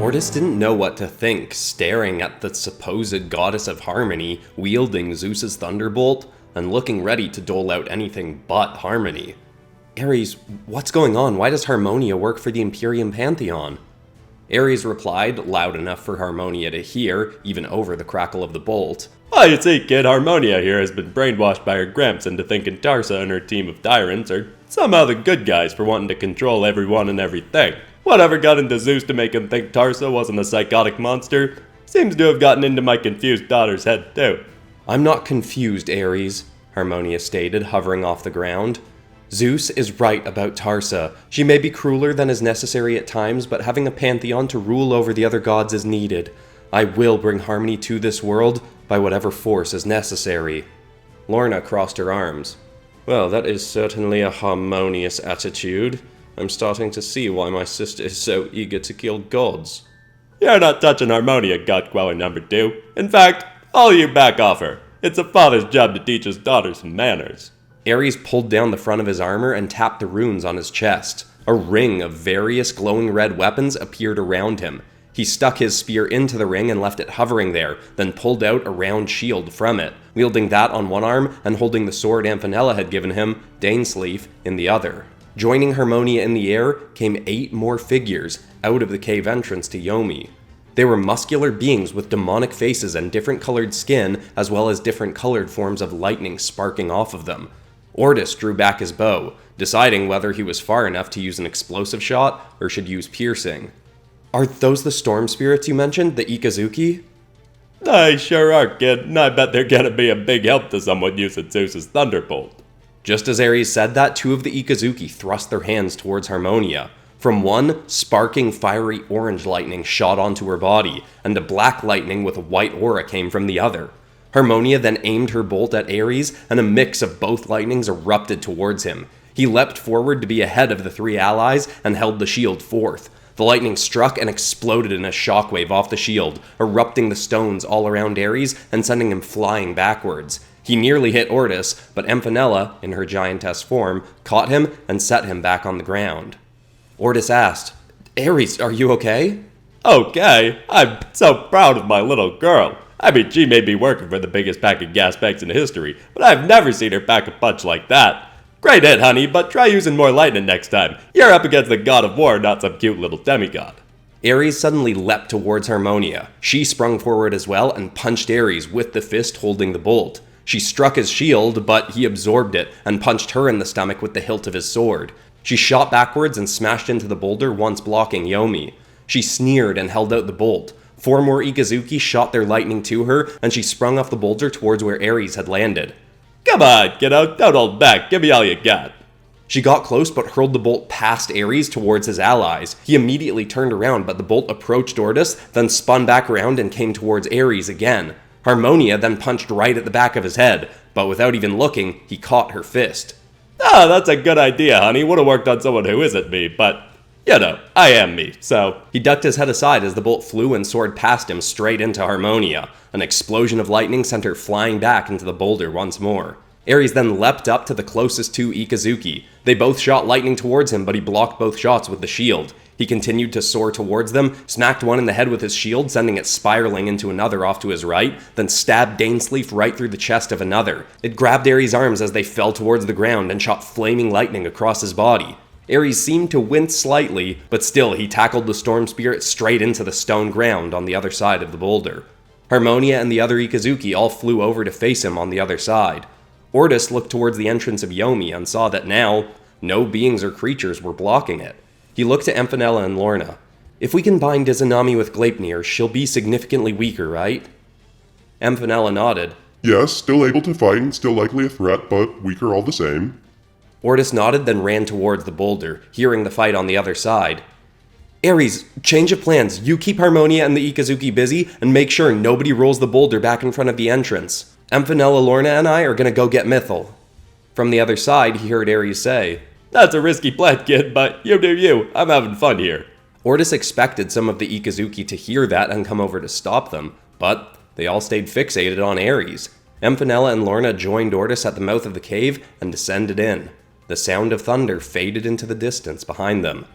Ortis didn't know what to think, staring at the supposed goddess of harmony, wielding Zeus's Thunderbolt, and looking ready to dole out anything but harmony. Ares, what's going on? Why does Harmonia work for the Imperium Pantheon? Ares replied, loud enough for Harmonia to hear, even over the crackle of the bolt. Oh, you see, kid, Harmonia here has been brainwashed by her gramps into thinking Tarsa and her team of tyrants are somehow the good guys for wanting to control everyone and everything. Whatever got into Zeus to make him think Tarsa wasn't a psychotic monster seems to have gotten into my confused daughter's head too. I'm not confused, Ares, Harmonia stated, hovering off the ground. Zeus is right about Tarsa. She may be crueler than is necessary at times, but having a pantheon to rule over the other gods is needed. I will bring harmony to this world by whatever force is necessary. Lorna crossed her arms. Well, that is certainly a harmonious attitude. I'm starting to see why my sister is so eager to kill gods. You're not touching Harmonia, God Queller number 2. In fact, all you back off her. It's a father's job to teach his daughter some manners. Ares pulled down the front of his armor and tapped the runes on his chest. A ring of various glowing red weapons appeared around him. He stuck his spear into the ring and left it hovering there, then pulled out a round shield from it, wielding that on one arm and holding the sword Amphanella had given him, Dainsleif, in the other. Joining Harmonia in the air came 8 more figures out of the cave entrance to Yomi. They were muscular beings with demonic faces and different colored skin, as well as different colored forms of lightning sparking off of them. Ortis drew back his bow, deciding whether he was far enough to use an explosive shot or should use piercing. Are those the storm spirits you mentioned, the Ikazuchi? They sure are, kid, and I bet they're gonna be a big help to someone using Zeus's Thunderbolt. Just as Ares said that, 2 of the Ikazuchi thrust their hands towards Harmonia. From one, sparking fiery orange lightning shot onto her body, and a black lightning with a white aura came from the other. Harmonia then aimed her bolt at Ares, and a mix of both lightnings erupted towards him. He leapt forward to be ahead of the 3 allies and held the shield forth. The lightning struck and exploded in a shockwave off the shield, erupting the stones all around Ares and sending him flying backwards. He nearly hit Ortis, but Amphanella, in her giantess form, caught him and set him back on the ground. Ortis asked, Ares, are you okay? Okay, I'm so proud of my little girl. I mean, she may be working for the biggest pack of gas bags in history, but I've never seen her pack a punch like that. Great hit, honey, but try using more lightning next time. You're up against the god of war, not some cute little demigod. Ares suddenly leapt towards Harmonia. She sprung forward as well and punched Ares with the fist holding the bolt. She struck his shield, but he absorbed it and punched her in the stomach with the hilt of his sword. She shot backwards and smashed into the boulder, once blocking Yomi. She sneered and held out the bolt. 4 more Ikazuchi shot their lightning to her, and she sprung off the boulder towards where Ares had landed. Come on, kiddo, don't hold back, give me all you got. She got close but hurled the bolt past Ares towards his allies. He immediately turned around, but the bolt approached Ortis, then spun back around and came towards Ares again. Harmonia then punched right at the back of his head, but without even looking, he caught her fist. Oh, that's a good idea, honey. Would have worked on someone who isn't me, but, you know, I am me, so. He ducked his head aside as the bolt flew and soared past him straight into Harmonia. An explosion of lightning sent her flying back into the boulder once more. Ares then leapt up to the closest 2 Ikazuchi. They both shot lightning towards him, but he blocked both shots with the shield. He continued to soar towards them, smacked one in the head with his shield, sending it spiraling into another off to his right, then stabbed Dainsleif right through the chest of another. It grabbed Ares' arms as they fell towards the ground and shot flaming lightning across his body. Ares seemed to wince slightly, but still he tackled the storm spirit straight into the stone ground on the other side of the boulder. Harmonia and the other Ikazuchi all flew over to face him on the other side. Ortis looked towards the entrance of Yomi and saw that now, no beings or creatures were blocking it. He looked to Amphanella and Lorna. If we can bind Izanami with Gleipnir, she'll be significantly weaker, right? Amphanella nodded. Yes, still able to fight and still likely a threat, but weaker all the same. Ortis nodded, then ran towards the boulder, hearing the fight on the other side. Ares, change of plans. You keep Harmonia and the Ikazuchi busy, and make sure nobody rolls the boulder back in front of the entrance. Amphanella, Lorna, and I are gonna go get Mythal. From the other side, he heard Ares say, That's a risky plan, kid, but you do you. I'm having fun here. Ortis expected some of the Ikazuchi to hear that and come over to stop them, but they all stayed fixated on Ares. Amphanella and Lorna joined Ortis at the mouth of the cave and descended in. The sound of thunder faded into the distance behind them.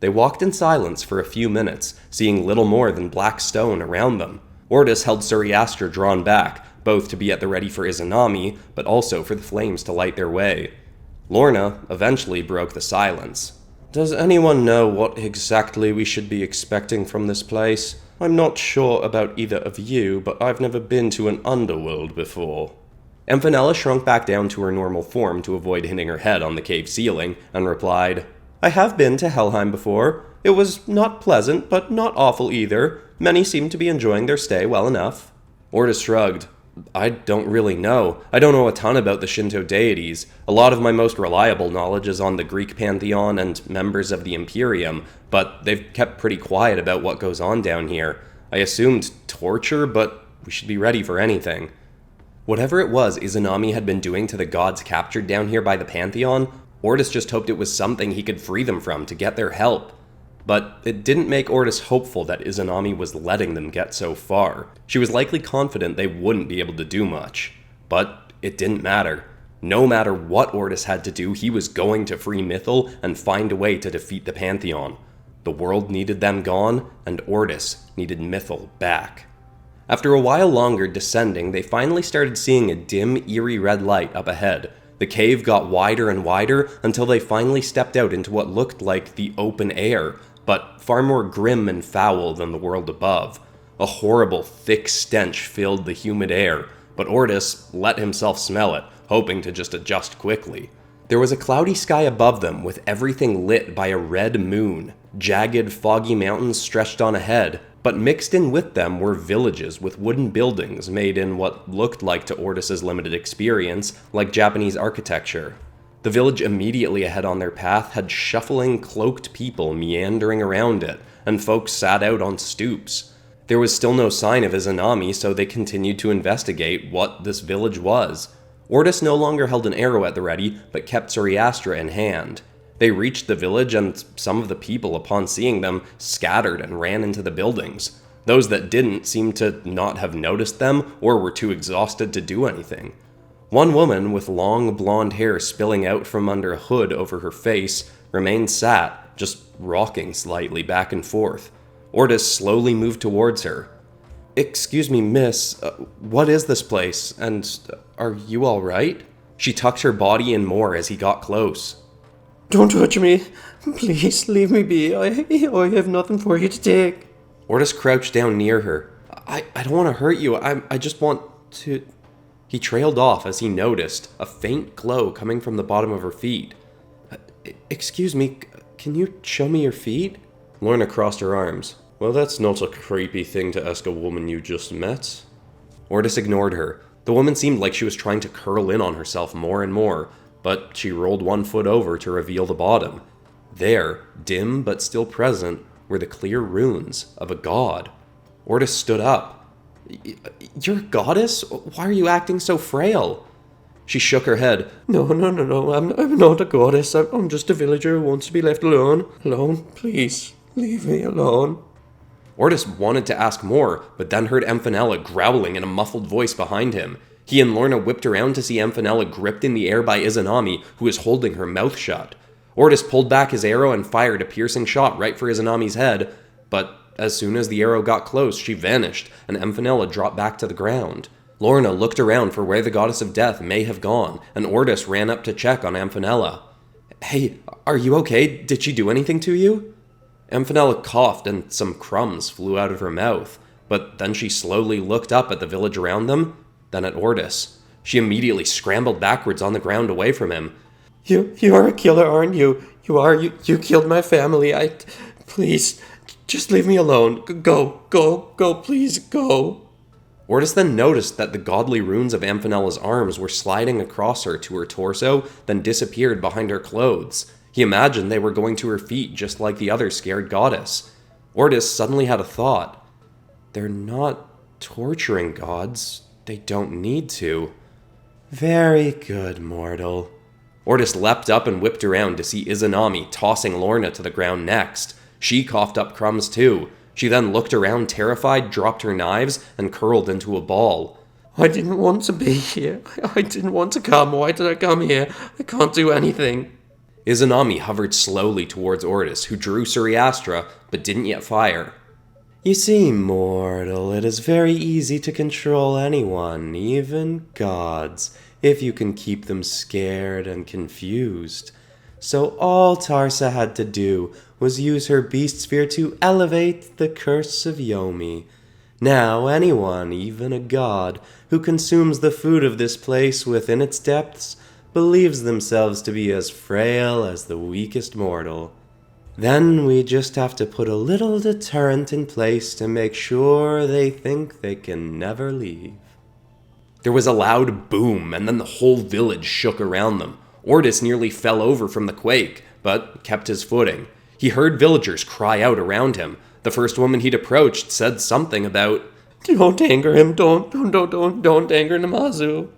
They walked in silence for a few minutes, seeing little more than black stone around them. Ortis held Suriastra drawn back, both to be at the ready for Izanami, but also for the flames to light their way. Lorna eventually broke the silence. "Does anyone know what exactly we should be expecting from this place? I'm not sure about either of you, but I've never been to an underworld before." Amphanella shrunk back down to her normal form to avoid hitting her head on the cave ceiling, and replied, "I have been to Helheim before. It was not pleasant, but not awful either. Many seem to be enjoying their stay well enough." Ortis shrugged. "I don't really know. I don't know a ton about the Shinto deities. A lot of my most reliable knowledge is on the Greek pantheon and members of the Imperium, but they've kept pretty quiet about what goes on down here. I assumed torture, but we should be ready for anything." Whatever it was Izanami had been doing to the gods captured down here by the pantheon, Ortis just hoped it was something he could free them from to get their help. But it didn't make Ortis hopeful that Izanami was letting them get so far. She was likely confident they wouldn't be able to do much. But it didn't matter. No matter what Ortis had to do, he was going to free Mythal and find a way to defeat the Pantheon. The world needed them gone, and Ortis needed Mythal back. After a while longer descending, they finally started seeing a dim, eerie red light up ahead. The cave got wider and wider until they finally stepped out into what looked like the open air, but far more grim and foul than the world above. A horrible, thick stench filled the humid air, but Ortis let himself smell it, hoping to just adjust quickly. There was a cloudy sky above them, with everything lit by a red moon. Jagged, foggy mountains stretched on ahead, but mixed in with them were villages with wooden buildings made in what looked like, to Ortis's limited experience, like Japanese architecture. The village immediately ahead on their path had shuffling, cloaked people meandering around it, and folks sat out on stoops. There was still no sign of Izanami, so they continued to investigate what this village was. Ortis no longer held an arrow at the ready, but kept Suriastra in hand. They reached the village, and some of the people, upon seeing them, scattered and ran into the buildings. Those that didn't seemed to not have noticed them, or were too exhausted to do anything. One woman, with long blonde hair spilling out from under a hood over her face, remained sat, just rocking slightly back and forth. Ortis slowly moved towards her. "Excuse me, miss, what is this place, and are you all right?" She tucked her body in more as he got close. "Don't touch me. Please, leave me be. I have nothing for you to take." Ortis crouched down near her. I don't want to hurt you. I just want to..." He trailed off as he noticed a faint glow coming from the bottom of her feet. "Excuse me, can you show me your feet?" Lorna crossed her arms. "Well, that's not a creepy thing to ask a woman you just met." Ortis ignored her. The woman seemed like she was trying to curl in on herself more and more, but she rolled one foot over to reveal the bottom. There, dim but still present, were the clear runes of a god. Ortis stood up. "You're a goddess? Why are you acting so frail?" She shook her head. No, I'm not a goddess. I'm just a villager who wants to be left alone. Alone, please, leave me alone." Ortis wanted to ask more, but then heard Amphanella growling in a muffled voice behind him. He and Lorna whipped around to see Amphanella gripped in the air by Izanami, who was holding her mouth shut. Ortis pulled back his arrow and fired a piercing shot right for Izanami's head, but as soon as the arrow got close, she vanished, and Amphanella dropped back to the ground. Lorna looked around for where the goddess of death may have gone, and Ortis ran up to check on Amphanella. "Hey, are you okay? Did she do anything to you?" Amphanella coughed, and some crumbs flew out of her mouth, but then she slowly looked up at the village around them, then at Ortis. She immediately scrambled backwards on the ground away from him. You are a killer, aren't you? You killed my family. Please, just leave me alone. Go, please, go." Ortis then noticed that the godly runes of Amphanella's arms were sliding across her to her torso, then disappeared behind her clothes. He imagined they were going to her feet just like the other scared goddess. Ortis suddenly had a thought. They're not torturing gods. They don't need to. Very good, mortal. Ortis leapt up and whipped around to see Izanami tossing Lorna to the ground next. She coughed up crumbs too. She then looked around terrified, dropped her knives, and curled into a ball. "I didn't want to be here. I didn't want to come. Why did I come here? I can't do anything." Izanami hovered slowly towards Ortis, who drew Suriastra, but didn't yet fire. You see, mortal, it is very easy to control anyone, even gods, if you can keep them scared and confused. So all Tarsa had to do was use her beast sphere to elevate the curse of Yomi. Now anyone, even a god, who consumes the food of this place within its depths, believes themselves to be as frail as the weakest mortal. Then we just have to put a little deterrent in place to make sure they think they can never leave. There was a loud boom, and then the whole village shook around them. Ortis nearly fell over from the quake, but kept his footing. He heard villagers cry out around him. The first woman he'd approached said something about, Don't anger him, don't anger Namazu.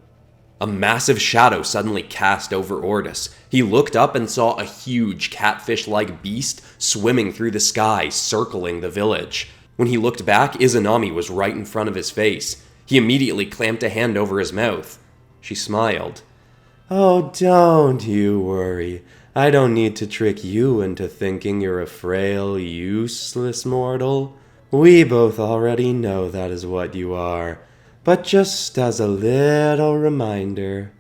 A massive shadow suddenly cast over Ortis. He looked up and saw a huge catfish-like beast swimming through the sky, circling the village. When he looked back, Izanami was right in front of his face. He immediately clamped a hand over his mouth. She smiled. Oh, don't you worry. I don't need to trick you into thinking you're a frail, useless mortal. We both already know that is what you are. But just as a little reminder.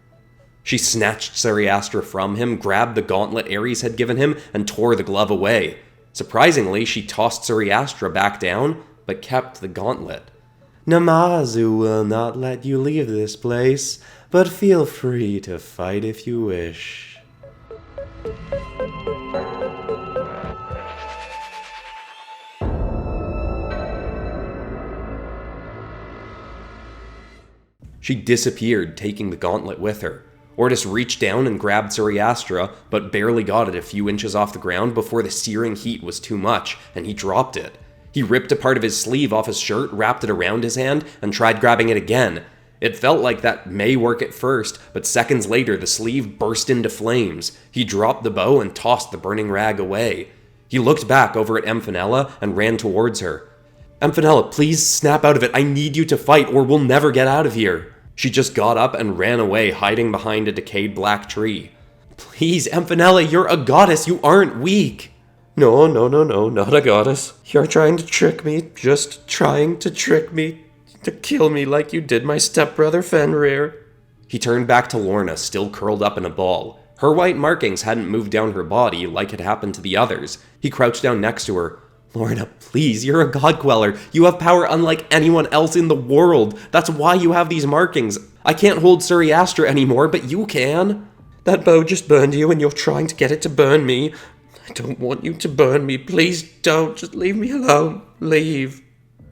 She snatched Suriastra from him, grabbed the gauntlet Ares had given him, and tore the glove away. Surprisingly, she tossed Suriastra back down, but kept the gauntlet. Namazu will not let you leave this place, but feel free to fight if you wish. She disappeared, taking the gauntlet with her. Ortis reached down and grabbed Suriastra, but barely got it a few inches off the ground before the searing heat was too much, and he dropped it. He ripped a part of his sleeve off his shirt, wrapped it around his hand, and tried grabbing it again. It felt like that may work at first, but seconds later the sleeve burst into flames. He dropped the bow and tossed the burning rag away. He looked back over at Amphanella and ran towards her. Amphanella, please snap out of it. I need you to fight or we'll never get out of here. She just got up and ran away, hiding behind a decayed black tree. Please, Amphanella, you're a goddess. You aren't weak. No, not a goddess. You're trying to trick me, just trying to trick me, to kill me like you did my stepbrother Fenrir. He turned back to Lorna, still curled up in a ball. Her white markings hadn't moved down her body like had happened to the others. He crouched down next to her. Lorna, please, you're a God Queller. You have power unlike anyone else in the world. That's why you have these markings. I can't hold Suriastra anymore, but you can. That bow just burned you and you're trying to get it to burn me. I don't want you to burn me. Please don't. Just leave me alone. Leave.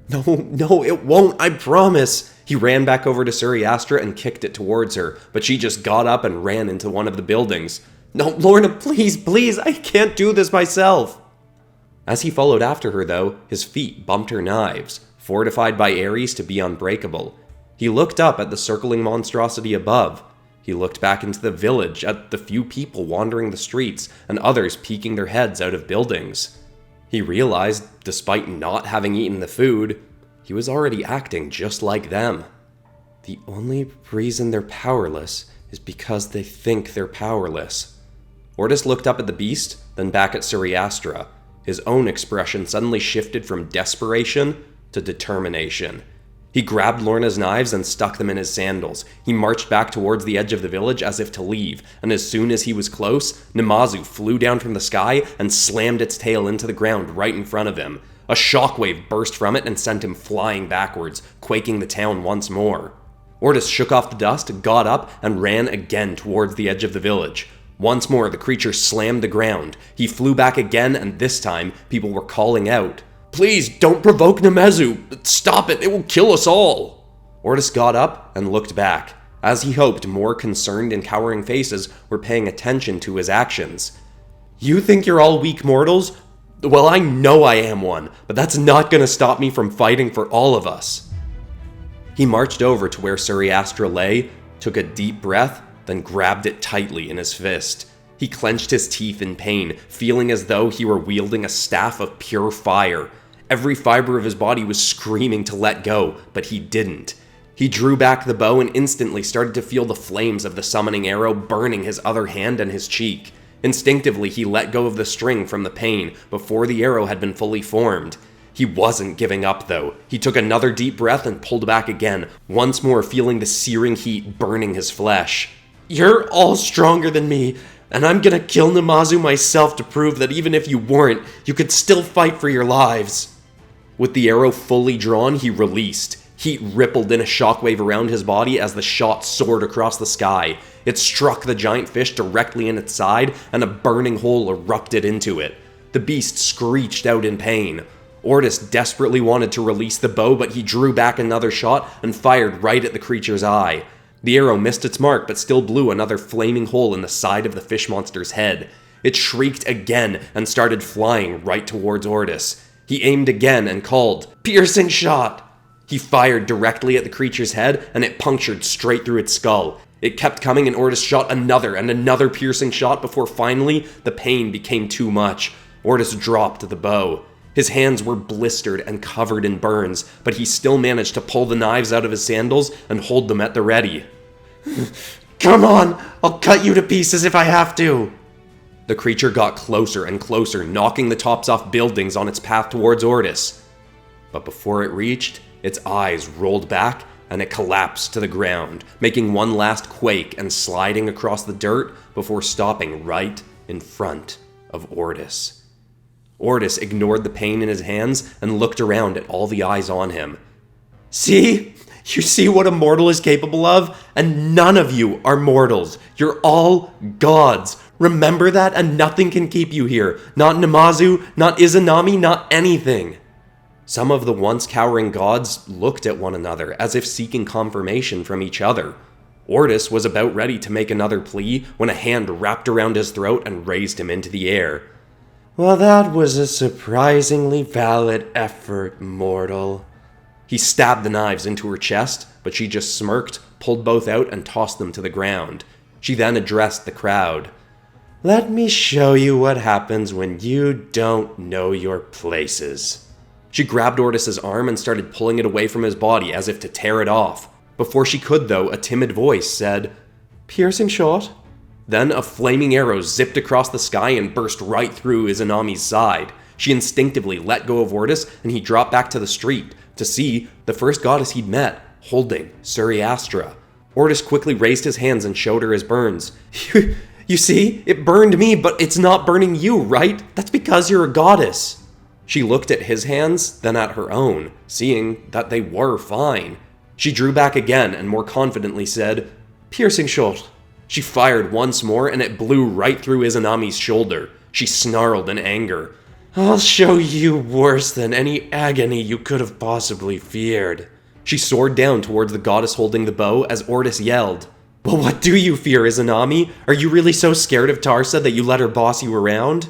No, it won't. I promise. He ran back over to Suriastra and kicked it towards her, but she just got up and ran into one of the buildings. No, Lorna, please, I can't do this myself. As he followed after her, though, his feet bumped her knives, fortified by Ares to be unbreakable. He looked up at the circling monstrosity above. He looked back into the village at the few people wandering the streets and others peeking their heads out of buildings. He realized, despite not having eaten the food, he was already acting just like them. The only reason they're powerless is because they think they're powerless. Ortis looked up at the beast, then back at Suriastra. His own expression suddenly shifted from desperation to determination. He grabbed Lorna's knives and stuck them in his sandals. He marched back towards the edge of the village as if to leave, and as soon as he was close, Namazu flew down from the sky and slammed its tail into the ground right in front of him. A shockwave burst from it and sent him flying backwards, quaking the town once more. Ortis shook off the dust, got up, and ran again towards the edge of the village. Once more, the creature slammed the ground. He flew back again, and this time, people were calling out, "Please, don't provoke Namazu! Stop it, it will kill us all!" Ortis got up and looked back. As he hoped, more concerned and cowering faces were paying attention to his actions. "You think you're all weak mortals? Well, I know I am one, but that's not gonna stop me from fighting for all of us." He marched over to where Suriastra lay, took a deep breath, then grabbed it tightly in his fist. He clenched his teeth in pain, feeling as though he were wielding a staff of pure fire. Every fiber of his body was screaming to let go, but he didn't. He drew back the bow and instantly started to feel the flames of the summoning arrow burning his other hand and his cheek. Instinctively, he let go of the string from the pain before the arrow had been fully formed. He wasn't giving up, though. He took another deep breath and pulled back again, once more feeling the searing heat burning his flesh. "You're all stronger than me, and I'm gonna kill Namazu myself to prove that even if you weren't, you could still fight for your lives." With the arrow fully drawn, he released. Heat rippled in a shockwave around his body as the shot soared across the sky. It struck the giant fish directly in its side, and a burning hole erupted into it. The beast screeched out in pain. Ortis desperately wanted to release the bow, but he drew back another shot and fired right at the creature's eye. The arrow missed its mark, but still blew another flaming hole in the side of the fish monster's head. It shrieked again and started flying right towards Ortis. He aimed again and called, "Piercing shot!" He fired directly at the creature's head, and it punctured straight through its skull. It kept coming, and Ortis shot another and another piercing shot before finally the pain became too much. Ortis dropped the bow. His hands were blistered and covered in burns, but he still managed to pull the knives out of his sandals and hold them at the ready. "Come on, I'll cut you to pieces if I have to." The creature got closer and closer, knocking the tops off buildings on its path towards Ortis. But before it reached, its eyes rolled back and it collapsed to the ground, making one last quake and sliding across the dirt before stopping right in front of Ortis. Ortis ignored the pain in his hands and looked around at all the eyes on him. "See? You see what a mortal is capable of? And none of you are mortals. You're all gods. Remember that, and nothing can keep you here. Not Namazu, not Izanami, not anything." Some of the once cowering gods looked at one another as if seeking confirmation from each other. Ortis was about ready to make another plea when a hand wrapped around his throat and raised him into the air. "Well, that was a surprisingly valid effort, mortal." He stabbed the knives into her chest, but she just smirked, pulled both out, and tossed them to the ground. She then addressed the crowd. "Let me show you what happens when you don't know your places." She grabbed Ortis's arm and started pulling it away from his body as if to tear it off. Before she could, though, a timid voice said, "Piercing shot?" Then a flaming arrow zipped across the sky and burst right through Izanami's side. She instinctively let go of Ortis, and he dropped back to the street to see the first goddess he'd met, holding Suriastra. Ortis quickly raised his hands and showed her his burns. "You see? It burned me, but it's not burning you, right? That's because you're a goddess." She looked at his hands, then at her own, seeing that they were fine. She drew back again and more confidently said, "Piercing shot." She fired once more, and it blew right through Izanami's shoulder. She snarled in anger. "I'll show you worse than any agony you could have possibly feared." She soared down towards the goddess holding the bow as Ortis yelled, "Well, what do you fear, Izanami? Are you really so scared of Tarsa that you let her boss you around?"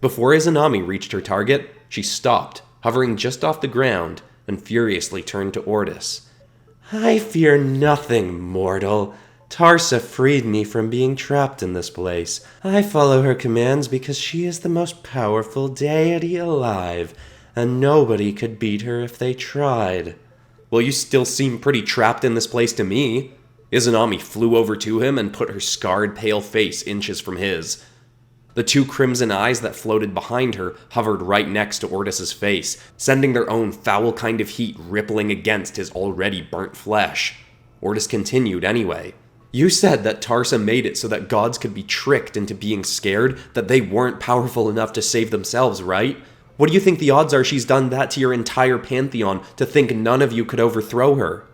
Before Izanami reached her target, she stopped, hovering just off the ground, and furiously turned to Ortis. "I fear nothing, mortal. Tarsa freed me from being trapped in this place. I follow her commands because she is the most powerful deity alive, and nobody could beat her if they tried." "Well, you still seem pretty trapped in this place to me." Izanami flew over to him and put her scarred, pale face inches from his. The two crimson eyes that floated behind her hovered right next to Ortis's face, sending their own foul kind of heat rippling against his already burnt flesh. Ortis continued anyway. "You said that Tarsa made it so that gods could be tricked into being scared that they weren't powerful enough to save themselves, right? What do you think the odds are she's done that to your entire pantheon to think none of you could overthrow her?"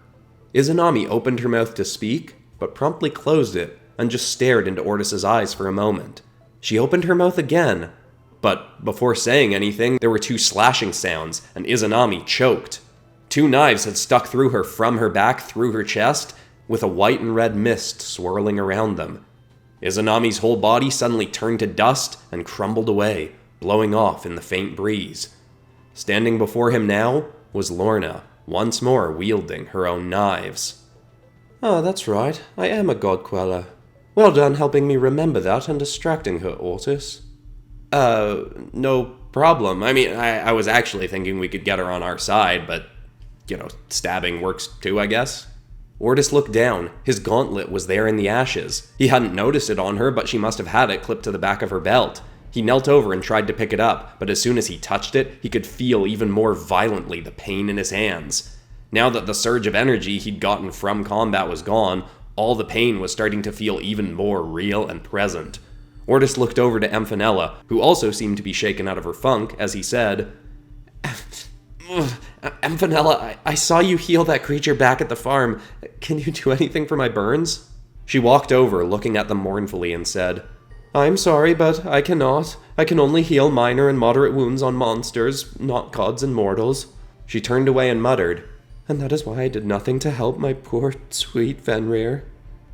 Izanami opened her mouth to speak, but promptly closed it and just stared into Ortis's eyes for a moment. She opened her mouth again, but before saying anything, there were two slashing sounds, and Izanami choked. Two knives had stuck through her from her back through her chest, with a white and red mist swirling around them. Izanami's whole body suddenly turned to dust and crumbled away, blowing off in the faint breeze. Standing before him now was Lorna, once more wielding her own knives. "Oh, that's right. I am a god queller. Well done helping me remember that and distracting her, Ortis." No problem. I mean, I was actually thinking we could get her on our side, but, stabbing works too, I guess." Ortis looked down. His gauntlet was there in the ashes. He hadn't noticed it on her, but she must have had it clipped to the back of her belt. He knelt over and tried to pick it up, but as soon as he touched it, he could feel even more violently the pain in his hands. Now that the surge of energy he'd gotten from combat was gone, all the pain was starting to feel even more real and present. Ortis looked over to Amphanella, who also seemed to be shaken out of her funk, as he said, Amphanella, I saw you heal that creature back at the farm. Can you do anything for my burns? She walked over, looking at them mournfully, and said, I'm sorry, but I cannot. I can only heal minor and moderate wounds on monsters, not gods and mortals. She turned away and muttered, and that is why I did nothing to help my poor, sweet Fenrir.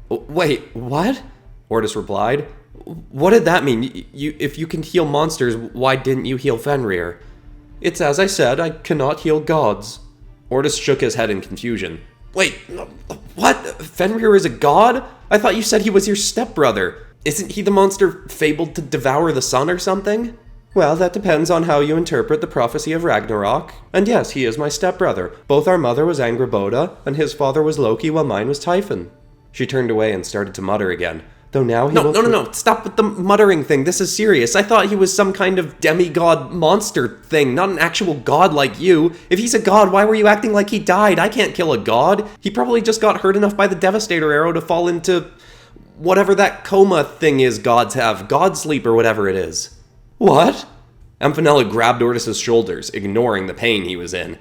Wait, what? Ortis replied. What did that mean? If you can heal monsters, why didn't you heal Fenrir? It's as I said, I cannot heal gods. Ortis shook his head in confusion. Wait, what? Fenrir is a god? I thought you said he was your stepbrother. Isn't he the monster fabled to devour the sun or something? Well, that depends on how you interpret the prophecy of Ragnarok. And yes, he is my stepbrother. Both our mother was Angrboda, and his father was Loki while mine was Typhon. She turned away and started to mutter again. Though now he No, stop with the muttering thing. This is serious. I thought he was some kind of demigod monster thing, not an actual god like you. If he's a god, why were you acting like he died? I can't kill a god. He probably just got hurt enough by the Devastator arrow to fall into whatever that coma thing is gods have, god sleep or whatever it is. What? Amphanella grabbed Ortis's shoulders, ignoring the pain he was in.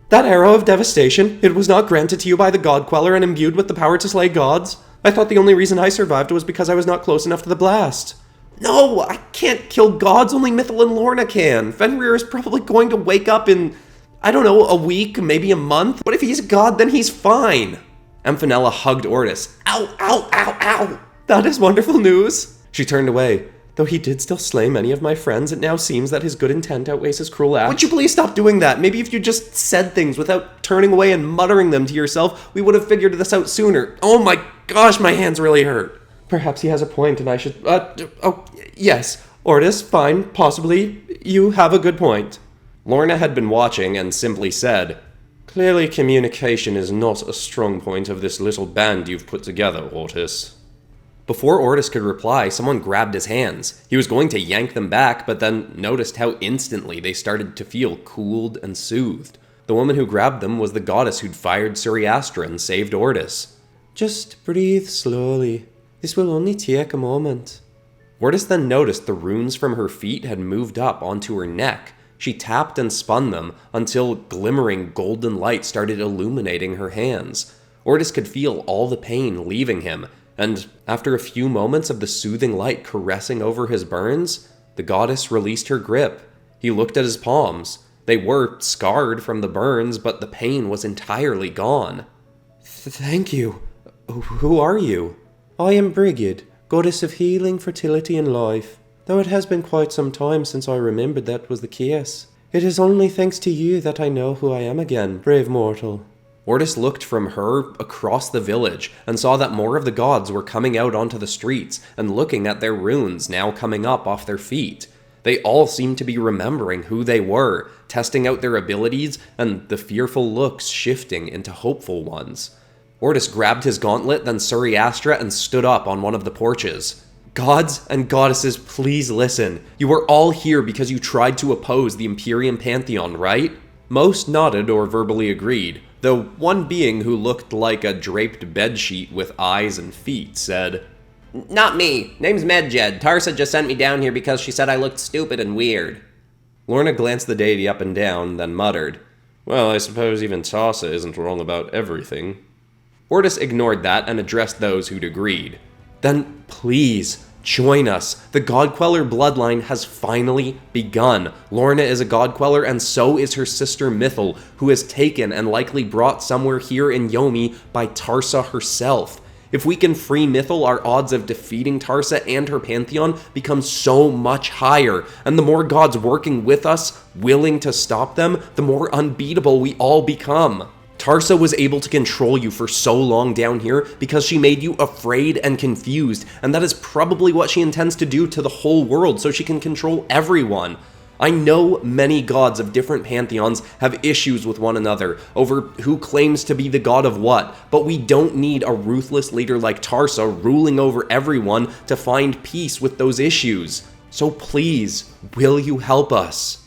That arrow of devastation, it was not granted to you by the God Queller and imbued with the power to slay gods? I thought the only reason I survived was because I was not close enough to the blast. No, I can't kill gods, only Mythal and Lorna can. Fenrir is probably going to wake up in, I don't know, a week, maybe a month. But if he's a god, then he's fine. Amphanella hugged Ortis. Ow, ow, ow, ow. That is wonderful news. She turned away. Though he did still slay many of my friends, it now seems that his good intent outweighs his cruel acts. Would you please stop doing that? Maybe if you just said things without turning away and muttering them to yourself, we would have figured this out sooner. Oh my gosh, my hands really hurt. Perhaps he has a point and I should... yes. Ortis, fine, possibly. You have a good point. Lorna had been watching and simply said, Clearly communication is not a strong point of this little band you've put together, Ortis. Before Ortis could reply, someone grabbed his hands. He was going to yank them back, but then noticed how instantly they started to feel cooled and soothed. The woman who grabbed them was the goddess who'd fired Suriastra and saved Ortis. Just breathe slowly. This will only take a moment. Ortis then noticed the runes from her feet had moved up onto her neck. She tapped and spun them until glimmering golden light started illuminating her hands. Ortis could feel all the pain leaving him, and after a few moments of the soothing light caressing over his burns, the goddess released her grip. He looked at his palms. They were scarred from the burns, but the pain was entirely gone. Thank you. Who are you? I am Brigid, goddess of healing, fertility, and life. Though it has been quite some time since I remembered that was the case. It is only thanks to you that I know who I am again, brave mortal. Ortis looked from her across the village and saw that more of the gods were coming out onto the streets and looking at their runes now coming up off their feet. They all seemed to be remembering who they were, testing out their abilities, and the fearful looks shifting into hopeful ones. Ortis grabbed his gauntlet, then Suriastra, and stood up on one of the porches. Gods and goddesses, please listen. You are all here because you tried to oppose the Imperium Pantheon, right? Most nodded or verbally agreed, though one being who looked like a draped bedsheet with eyes and feet said, Not me. Name's Medjed. Tarsa just sent me down here because she said I looked stupid and weird. Lorna glanced the deity up and down, then muttered, Well, I suppose even Tarsa isn't wrong about everything. Ortis ignored that and addressed those who'd agreed. Then please, join us. The God Queller bloodline has finally begun. Lorna is a God Queller, and so is her sister Mythal, who is taken and likely brought somewhere here in Yomi by Tarsa herself. If we can free Mythal, our odds of defeating Tarsa and her pantheon become so much higher, and the more gods working with us, willing to stop them, the more unbeatable we all become. Tarsa was able to control you for so long down here because she made you afraid and confused, and that is probably what she intends to do to the whole world so she can control everyone. I know many gods of different pantheons have issues with one another over who claims to be the god of what, but we don't need a ruthless leader like Tarsa ruling over everyone to find peace with those issues. So please, will you help us?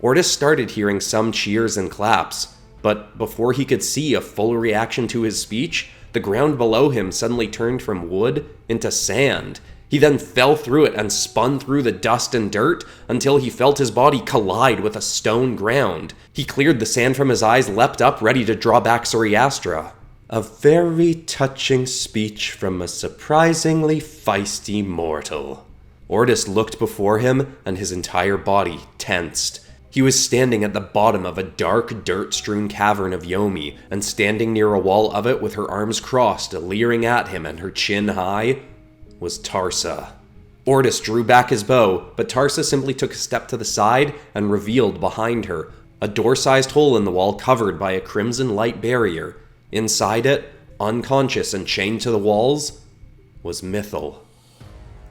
Ortis started hearing some cheers and claps, but before he could see a full reaction to his speech, the ground below him suddenly turned from wood into sand. He then fell through it and spun through the dust and dirt until he felt his body collide with a stone ground. He cleared the sand from his eyes, leapt up, ready to draw back Suriastra. A very touching speech from a surprisingly feisty mortal. Ortis looked before him, and his entire body tensed. He was standing at the bottom of a dark, dirt-strewn cavern of Yomi, and standing near a wall of it with her arms crossed, leering at him and her chin high, was Tarsa. Ortis drew back his bow, but Tarsa simply took a step to the side and revealed behind her a door-sized hole in the wall covered by a crimson light barrier. Inside it, unconscious and chained to the walls, was Mythal.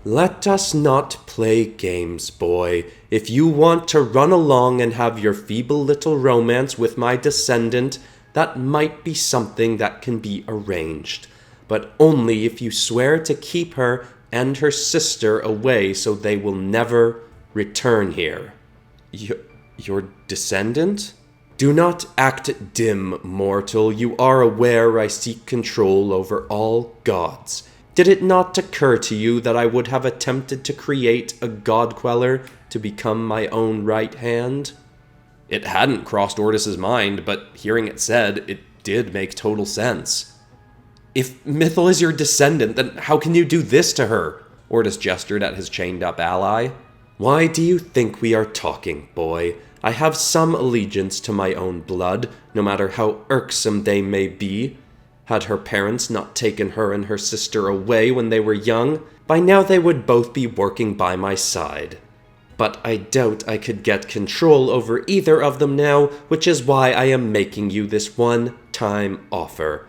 Let us not play games, boy. If you want to run along and have your feeble little romance with my descendant, that might be something that can be arranged. But only if you swear to keep her and her sister away so they will never return here. Your descendant? Do not act dim, mortal. You are aware I seek control over all gods. Did it not occur to you that I would have attempted to create a God Queller to become my own right hand? It hadn't crossed Ortis's mind, but hearing it said, it did make total sense. If Mythal is your descendant, then how can you do this to her? Ortis gestured at his chained-up ally. Why do you think we are talking, boy? I have some allegiance to my own blood, no matter how irksome they may be. Had her parents not taken her and her sister away when they were young, by now they would both be working by my side. But I doubt I could get control over either of them now, which is why I am making you this one-time offer.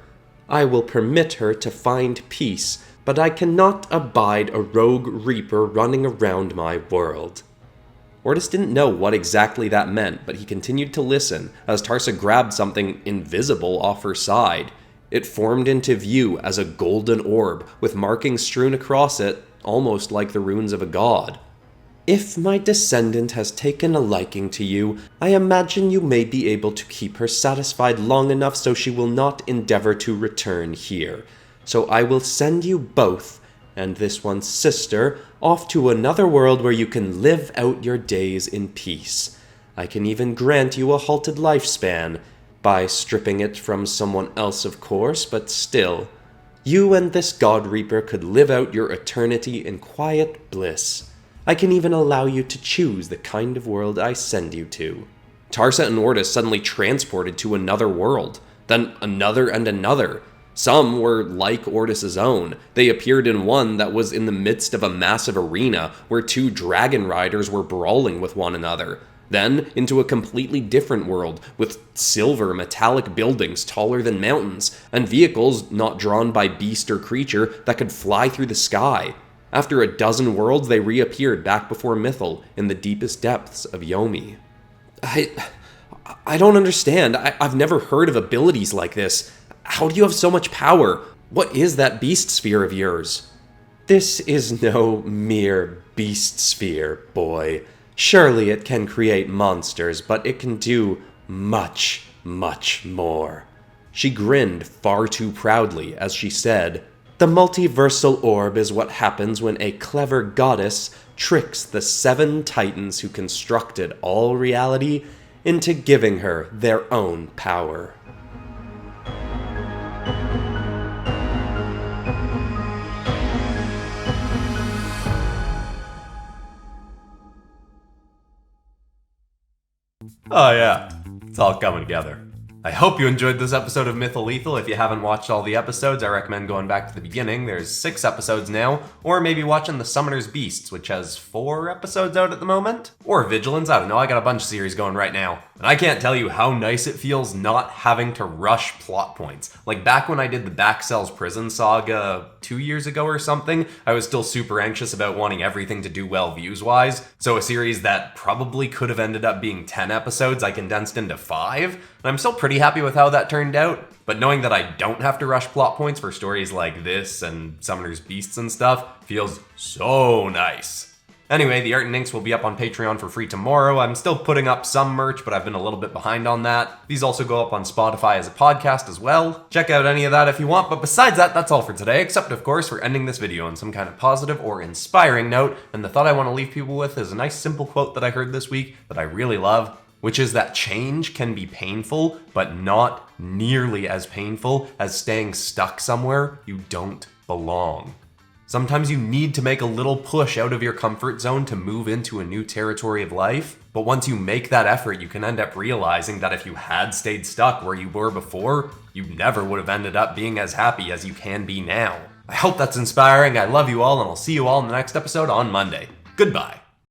I will permit her to find peace, but I cannot abide a rogue reaper running around my world. Ortis didn't know what exactly that meant, but he continued to listen as Tarsa grabbed something invisible off her side. It formed into view as a golden orb, with markings strewn across it, almost like the runes of a god. If my descendant has taken a liking to you, I imagine you may be able to keep her satisfied long enough so she will not endeavor to return here. So I will send you both, and this one's sister, off to another world where you can live out your days in peace. I can even grant you a halted lifespan, by stripping it from someone else of course, but still. You and this God Reaper could live out your eternity in quiet bliss. I can even allow you to choose the kind of world I send you to. Tarsa and Ortis suddenly transported to another world, then another and another. Some were like Ortis's own. They appeared in one that was in the midst of a massive arena where two dragon riders were brawling with one another. Then into a completely different world with silver metallic buildings taller than mountains and vehicles not drawn by beast or creature that could fly through the sky. After a dozen worlds, they reappeared back before Mythal in the deepest depths of Yomi. I don't understand. I've never heard of abilities like this. How do you have so much power? What is that beast sphere of yours? This is no mere beast sphere, boy. Surely it can create monsters, but it can do much, much more. She grinned far too proudly as she said, "The multiversal orb is what happens when a clever goddess tricks the 7 titans who constructed all reality into giving her their own power." Oh yeah, it's all coming together. I hope you enjoyed this episode of Mythal. If you haven't watched all the episodes, I recommend going back to the beginning. There's 6 episodes now, or maybe watching The Summoner's Beasts, which has 4 episodes out at the moment. Or Vigilance, I don't know, I got a bunch of series going right now. And I can't tell you how nice it feels not having to rush plot points. Like back when I did the Backcells Prison Saga 2 years ago or something, I was still super anxious about wanting everything to do well views-wise. So a series that probably could have ended up being 10 episodes, I condensed into 5. And I'm still pretty happy with how that turned out. But knowing that I don't have to rush plot points for stories like this and Summoner's Beasts and stuff feels so nice. Anyway, the art and inks will be up on Patreon for free tomorrow. I'm still putting up some merch, but I've been a little bit behind on that. These also go up on Spotify as a podcast as well. Check out any of that if you want, but besides that, that's all for today, except of course for ending this video on some kind of positive or inspiring note. And the thought I want to leave people with is a nice simple quote that I heard this week that I really love, which is that change can be painful, but not nearly as painful as staying stuck somewhere you don't belong. Sometimes you need to make a little push out of your comfort zone to move into a new territory of life, but once you make that effort, you can end up realizing that if you had stayed stuck where you were before, you never would have ended up being as happy as you can be now. I hope that's inspiring, I love you all, and I'll see you all in the next episode on Monday. Goodbye.